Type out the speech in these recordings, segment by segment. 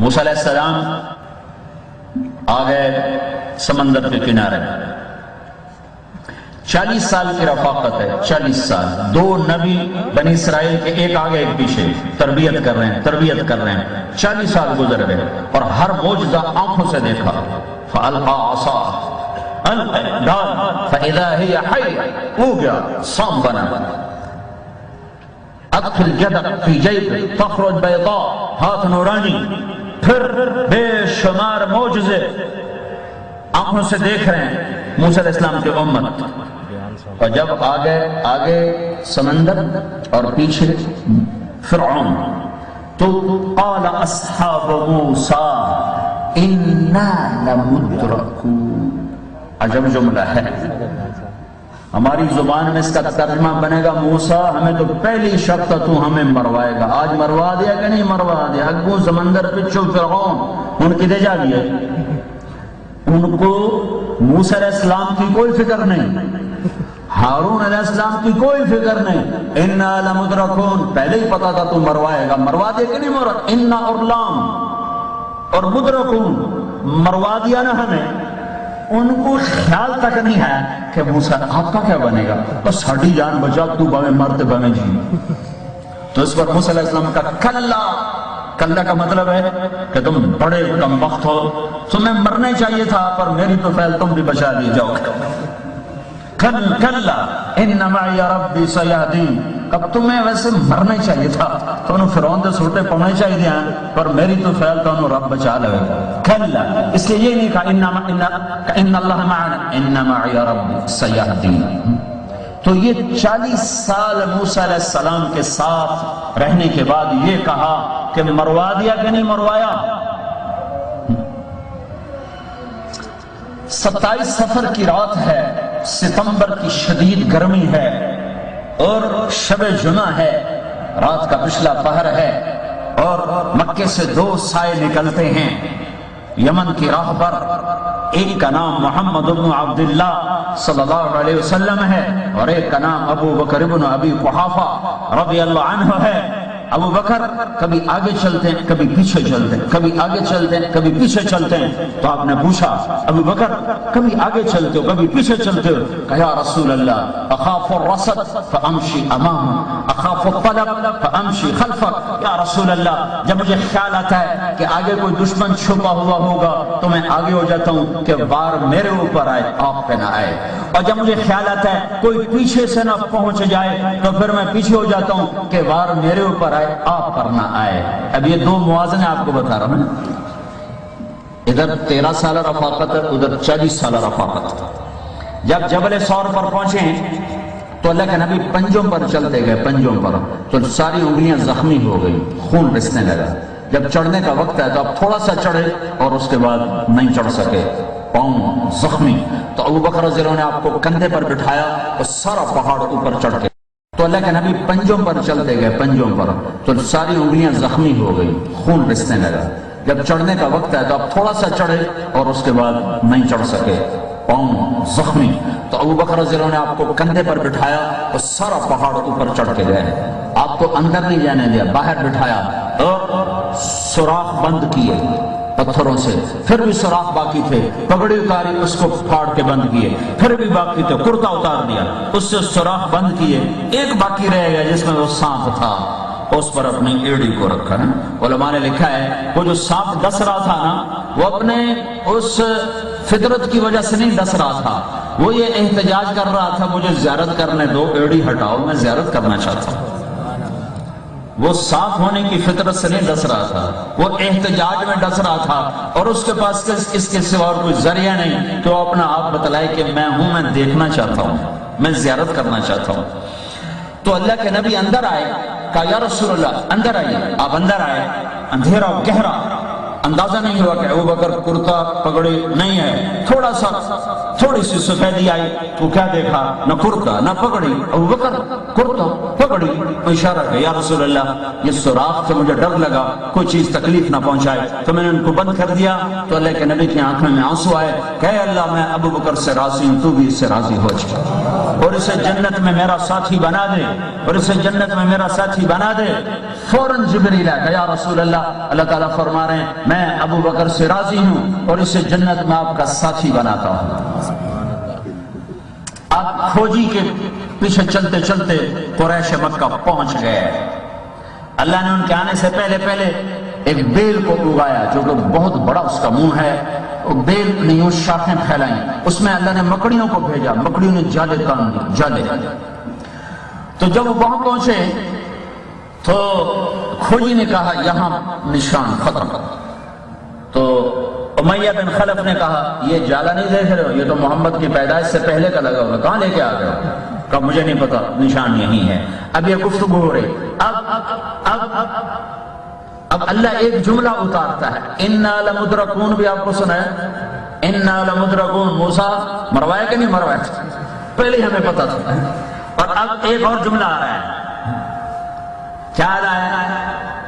موسیٰ علیہ السلام آ گئے سمندر کے کنارے، 40 سال کی رفاقت ہے، 40 سال، 2 نبی بنی اسرائیل کے، ایک آگے ایک پیچھے، تربیت کر رہے ہیں 40 سال گزر گئے، اور ہر معجزہ آنکھوں سے دیکھا۔ فَأَلْقَى عَصَاهُ، ڈال، فَإِذَا هِيَ حَيَّةٌ، ہو گیا، سام بنا۔ أَدْخِلْ يَدَكَ فِي جَيْبِكَ تَخْرُجْ بَيْضَاءَ، ہاتھ نورانی، پھر بے شمار معجزے آنکھوں سے دیکھ رہے ہیں موسیٰ علیہ السلام کے امت۔ اور جب آگے سمندر اور پیچھے فرعون، تو قال اصحاب موسیٰ انا لمدرکون، عجب جملہ ہے، ہماری زبان میں اس کا ترجمہ بنے گا موسیٰ ہمیں تو پہلی شک تھا تو ہمیں مروائے گا، آج مروا دیا کہ نہیں مروا دیا؟ اگو سمندر پچھو فرعون ان کی دے جا گیا، ان کو موسیٰ علیہ السلام کی کوئی فکر نہیں، ہارون علیہ السلام کی کوئی فکر نہیں، انا لمدرکون، پہلے ہی پتا تھا تو موائے گا، مروا دیا کہ نہیں مروا؟ انا اور لام اور مدرکون، مروا دیا نا ہمیں، ان کو خیال تک نہیں ہے کہ موسیٰ آپ کا کیا بنے گا، بس ہڈی جان بچا، تو باویں مرتے باویں جی۔ تو اس پر موسیٰ علیہ السلام کا کلا، کلا کا مطلب ہے کہ تم بڑے کم وقت ہو، تمہیں مرنے چاہیے تھا، پر میری تو فعل تم بھی بچا لیے جاؤ۔ کلا ان معی ربی سیہدین، اب تمہیں ویسے مرنے چاہیے تھا، تو انہوں فرعون دے سوٹے پڑھنے چاہیے دیا، پر میری تو فعل تو انہوں رب بچا لے۔ کلا، اس لیے یہ نہیں کہا ان اللہ معنا، ان معی ربی سیہدین۔ تو یہ 40 سال موسیٰ علیہ السلام کے ساتھ رہنے کے بعد یہ کہا کہ مروا دیا کہ نہیں مروایا؟ 27 صفر کی رات ہے، ستمبر کی شدید گرمی ہے، اور شب جمعہ ہے، رات کا پچھلا پہر ہے، اور مکے سے 2 سائے نکلتے ہیں یمن کی راہ پر، ایک کا نام محمد بن عبداللہ صلی اللہ علیہ وسلم ہے، اور ایک کا نام ابو بکر بن ابی قحافہ رضی اللہ عنہ ہے۔ ابو بکر کبھی آگے چلتے ہیں کبھی پیچھے چلتے ہیں، کبھی آگے چلتے ہیں کبھی پیچھے چلتے ہیں، تو آپ نے پوچھا ابو بکر کبھی آگے چلتے ہو کبھی پیچھے چلتے ہو؟ کہا یا رسول اللہ اخاف الرصد فامشی امام، اخاف الطلب فامشی خلفک، یا رسول اللہ جب مجھے خیال آتا ہے کہ آگے کوئی دشمن چھپا ہوا ہوگا تو میں آگے ہو جاتا ہوں کہ وار میرے اوپر آئے آپ پہ نہ آئے، اور جب مجھے خیال آتا ہے کوئی پیچھے سے نہ پہنچ جائے تو پھر میں پیچھے ہو جاتا ہوں کہ وار میرے اوپر آئے آپ پر نہ آئے۔ اب یہ 2 موازنے آپ کو بتا رہا ہوں، ادھر 13 سال رفاقت ہے، ادھر 40 سال رفاقت۔ جب جبل ثور پر پہنچے تو اللہ کے نبی پنجوں پر چلتے گئے، پنجوں پر، تو ساری انگلیاں زخمی ہو گئی، خون رسنے لگا۔ جب چڑھنے کا وقت ہے تو آپ تھوڑا سا چڑھے اور اس کے بعد نہیں چڑھ سکے، پاؤں زخمی، تو ابو بکر رضی اللہ عنہ نے آپ کو کندھے پر بٹھایا اور سارا پہاڑ اوپر چڑھ کے، تو اللہ کے نبی پنجوں پر چلتے گئے، پنجوں پر، تو ساری انگلیاں زخمی ہو گئی، خون رسنے لگا۔ جب چڑھنے کا وقت ہے تو آپ تھوڑا سا چڑھے اور اس کے بعد نہیں چڑھ سکے، پاؤں زخمی، تو ابو بکر رضی اللہ عنہ نے آپ کو کندھے پر بٹھایا اور سارا پہاڑ اوپر چڑھ کے گئے، آپ کو اندر نہیں جانے دیا، باہر بٹھایا اور سوراخ بند کیے پتھروں سے، پھر بھی سوراخ باقی تھے، پگڑی اتاری اس کو پھاڑ کے بند کیے، پھر بھی باقی تھے، کرتا اتار دیا، اس سے سوراخ بند کیے، ایک باقی رہ گیا جس میں وہ سانپ تھا، اس پر اپنی ایڑی کو رکھا ہے۔ علماء نے لکھا ہے وہ جو سانپ ڈس رہا تھا نا، وہ اپنے اس فطرت کی وجہ سے نہیں ڈس رہا تھا، وہ یہ احتجاج کر رہا تھا مجھے زیارت کرنے دو، ایڑی ہٹاؤ، میں زیارت کرنا چاہتا ہوں۔ وہ صاف ہونے کی فطرت سے نہیں ڈس رہا تھا، وہ احتجاج میں ڈس رہا تھا، اور اس کے پاس اس کے سوا اور کوئی ذریعہ نہیں کہ وہ اپنا آپ بتلائے کہ میں ہوں، میں دیکھنا چاہتا ہوں، میں زیارت کرنا چاہتا ہوں۔ تو اللہ کے نبی اندر آئے، کہا یا رسول اللہ اندر آئیے، آپ اندر آئے، اندھیرا گہرا، اندازہ نہیں ہوا کہ ابو بکر کرتا پگڑی نہیں ہے، تھوڑی سی سفیدی آئی، تو کیا دیکھا؟ نہ کرتا نہ پگڑی، ابو بکر کرتا پگڑی، اشارہ کہ یا رسول اللہ یہ سوراخ سے مجھے ڈر لگا کوئی چیز تکلیف نہ پہنچائے، تو میں نے ان کو بند کر دیا۔ تو اللہ کے نبی کی آنکھوں میں آنسو آئے کہ اے اللہ میں ابو بکر سے راضی ہوں، تو بھی اس سے راضی ہو جائے۔ اور اسے جنت میں میرا ساتھی بنا دے، اور اسے جنت میں میرا ساتھی بنا دے۔ فوراً جبریل آیا، یا رسول اللہ، اللہ تعالیٰ فرما رہے ہیں میں ابو بکر سے راضی ہوں اور اسے جنت میں آپ کا ساتھی بناتا ہوں۔ آپ کھوجی کے پیچھے چلتے چلتے قریش مکہ پہنچ گئے۔ اللہ نے ان کے آنے سے پہلے ایک بیل کو اگایا جو کہ بہت بڑا اس کا منہ ہے، وہ بیل نے یوں شاخیں پھیلائیں، اس میں اللہ نے مکڑیوں کو بھیجا، مکڑیوں نے جالے تان دی، جالے۔ تو جب وہ وہاں پہنچے تو کھوجی نے کہا یہاں نشان ختم۔ تو امیہ بن خلف نے کہا یہ جالا نہیں دیکھ رہے ہو، یہ تو محمد کی پیدائش سے پہلے کا لگا ہوا، کہاں لے کے آ گئے ہو؟ کہا مجھے نہیں پتا، نشان یہی ہے۔ اب یہ گفتگو ہو رہی، اب اللہ ایک جملہ اتارتا ہے، اِنَّا لَمُدْرَكُونَ بھی آپ کو سنا ہے، اِنَّا لَمُدْرَكُونَ، موسیٰ مروایا کہ نہیں مروایا؟ پہلے ہی ہمیں پتا تھا۔ اور اب ایک اور جملہ آ رہا ہے، کیا آ رہا ہے؟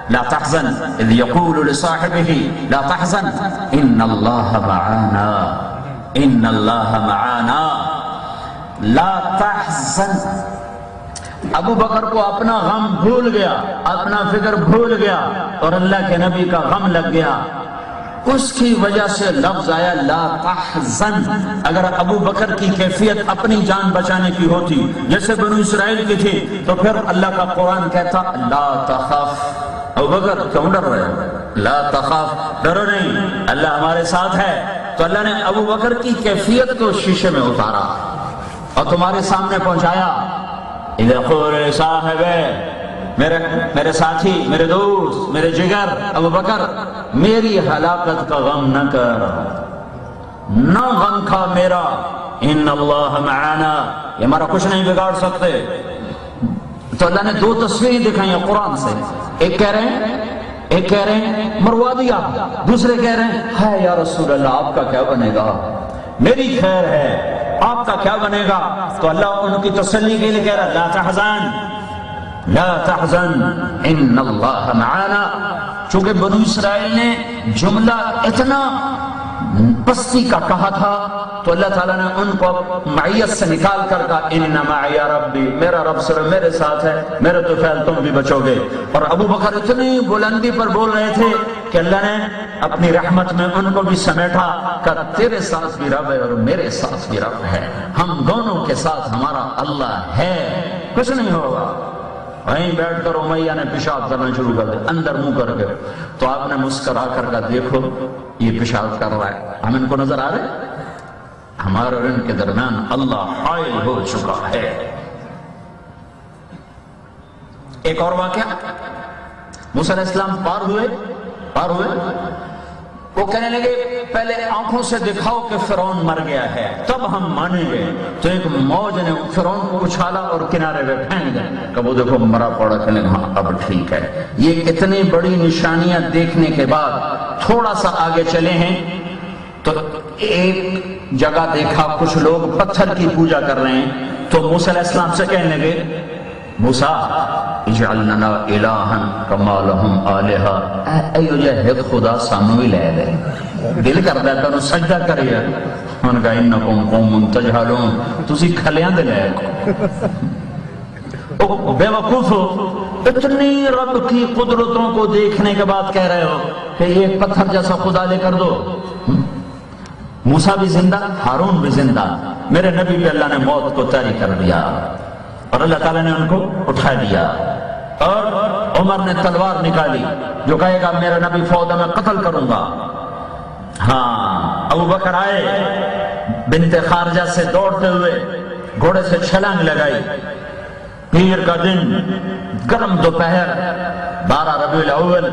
لا تحزن اذ يقول لصاحبه لا تحزن ان اللہ معانا، ان اللہ معانا لا تحزن۔ ابو بکر کو اپنا غم بھول گیا، اپنا فکر بھول گیا اور اللہ کے نبی کا غم لگ گیا، اس کی وجہ سے لفظ آیا لا تحزن۔ اگر ابو بکر کی کیفیت اپنی جان بچانے کی ہوتی جیسے بنو اسرائیل کی تھی تو پھر اللہ کا قرآن کہتا لا تخاف، ابو بکر کیوں ڈر رہے ہو؟ لا تخاف، ڈرو نہیں، اللہ ہمارے ساتھ ہے۔ تو اللہ نے ابو بکر کی کیفیت کو شیشے میں اتارا اور تمہارے سامنے پہنچایا، اذا قول صاحب، میرے ساتھی، میرے دوست، میرے جگر ابو بکر، میری ہلاکت کا غم نہ کر، نہ غم کھا میرا، ان اللہ معانا، یہ ہمارا کچھ نہیں بگاڑ سکتے۔ تو اللہ نے دو تصویریں دکھائی ہیں قرآن سے، ایک کہہ رہے ہیں مروا دیا، دوسرے کہہ رہے ہیں ہائے یا رسول اللہ آپ کا کیا بنے گا، میری خیر ہے، آپ کا کیا بنے گا؟ تو اللہ ان کی تسلی کے لیے کہہ رہا لا تحزن، لا تحزن ان اللہ معانا۔ چونکہ بنو اسرائیل نے جملہ اتنا پستی کا کہا تھا تو اللہ تعالیٰ نے ان کو معیت سے نکال کر کہا ان معی ربی، میرا رب صرف میرے ساتھ ہے، میرے تو خیال تم بھی بچو گے۔ اور ابو بکر اتنی بلندی پر بول رہے تھے کہ اللہ نے اپنی رحمت میں ان کو بھی سمیٹا کہ تیرے ساتھ بھی رب ہے اور میرے ساتھ بھی رب ہے، ہم دونوں کے ساتھ ہمارا اللہ ہے، کچھ نہیں ہوگا۔ وہیں بیٹھ کر امیہ نے پیشاب کرنا شروع کر دیا اندر منہ کر کے، تو آپ نے مسکرا کر کہا دیکھو یہ پیشاب کر رہا ہے، ہم ان کو نظر آ رہے، ہمارے اور ان کے درمیان اللہ حائل ہو چکا ہے۔ ایک اور واقعہ، موسیٰ علیہ السلام پار ہوئے، وہ کہنے لگے پہلے آنکھوں سے دکھاؤ کہ فرعون مر گیا ہے تب ہم مانیں گے۔ تو ایک موج نے فرعون کو اچھالا اور کنارے پہ پھینک دیں کہ وہ دیکھو مرا پڑا، کہنے ہاں اب ٹھیک ہے۔ یہ اتنی بڑی نشانیاں دیکھنے کے بعد تھوڑا سا آگے چلے ہیں تو ایک جگہ دیکھا کچھ لوگ پتھر کی پوجا کر رہے ہیں، تو موسیٰ علیہ السلام سے کہنے لگے موسیٰ اجعل لنا الہا کما لہم آلہہ، ایو جہد خدا سانو ہی لے دے، دل کر دے تو سجدہ کریے۔ ان کا انکم قوم تجہلون، تسی کھلیاں دے لے بے وقوف ہو، اتنی رب کی قدرتوں کو دیکھنے کے بعد کہہ رہے ہو کہ یہ پتھر جیسا خدا لے کر دو۔ موسیٰ بھی زندہ، ہارون بھی زندہ، میرے نبی بھی اللہ نے موت کو طاری کر دیا اور اللہ تعالیٰ نے ان کو اٹھا دیا۔ اور عمر نے تلوار نکالی جو کہے گا میرا نبی فوت میں قتل کروں گا۔ ہاں ابو بکر آئے بنت خارجہ سے دوڑتے ہوئے، گھوڑے سے چھلانگ لگائی۔ پیر کا دن، گرم دوپہر، 12 ربیع الاول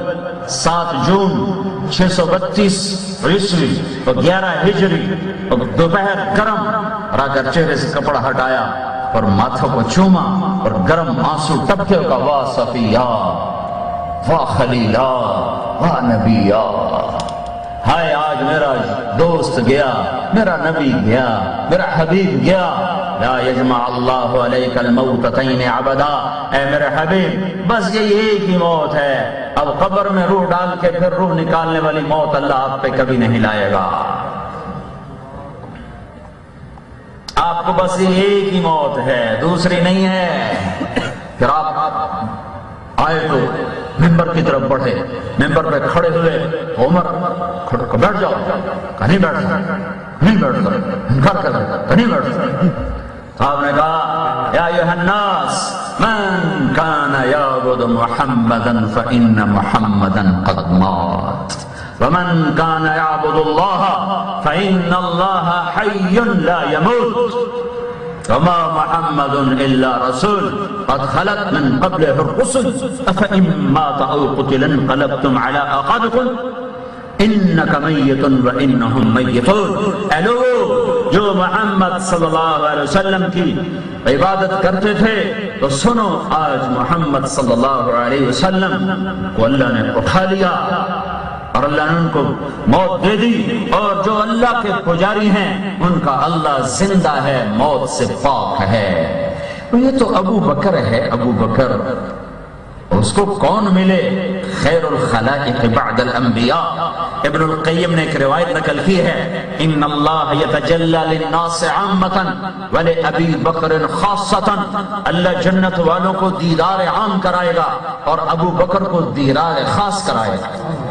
7 جون 632 عیسوی اور 11 ہجری، اور دوپہر گرم، را کر چہرے سے کپڑا ہٹایا اور ماتھوں کو چوما اور گرم آنسو ٹپکے کا واہ صفیہ، واہ خلیلہ، واہ نبیہ، ہائے آج میرا دوست گیا، میرا نبی گیا، میرا حبیب گیا۔ لا یجمع اللہ علیک الموتتین عبدا، اے میرے حبیب بس یہ ایک ہی موت ہے، اب قبر میں روح ڈال کے پھر روح نکالنے والی موت اللہ آپ پہ کبھی نہیں لائے گا۔ آپ کو بس ایک ہی موت ہے، دوسری نہیں ہے۔ پھر آپ آئے تو ممبر کی طرف بڑھے، ممبر پہ کھڑے ہوئے، عمر بیٹھ جاؤ، کہیں بیٹھ سکتے، نہیں بیٹھ سکتے، انکار کر رہے، نہیں بیٹھ سکتے۔ آپ نے کہا یا ایھا الناس من کان یعبد محمدا فإن محمدا قد مات ومن کان یعبد اللہ فإن اللہ حی لا يموت وما محمد الا رسول قد خلت من قبلہ الرسل افإن مات او قتل انقلبتم على اعقابکم انک میت وانہم میتون۔ اے لوگو جو محمد صلی اللہ علیہ وسلم کی عبادت کرتے تھے تو سنو، آج محمد صلی اللہ علیہ وسلم کو اللہ نے اٹھا لیا اور اللہ نے ان کو موت دے دی، اور جو اللہ کے پجاری ہیں ان کا اللہ زندہ ہے، موت سے پاک ہے۔ یہ تو ابو بکر ہے، ابو بکر اس کو کون ملے؟ خیر الخلائق بعد الانبیاء۔ ابن القیم نے ایک روایت نقل کی ہے، ان اللہ یتجلی للناس عامتا ولابی بکر خاصتا، اللہ جنت والوں کو دیدار عام کرائے گا اور ابو بکر کو دیدار خاص کرائے گا۔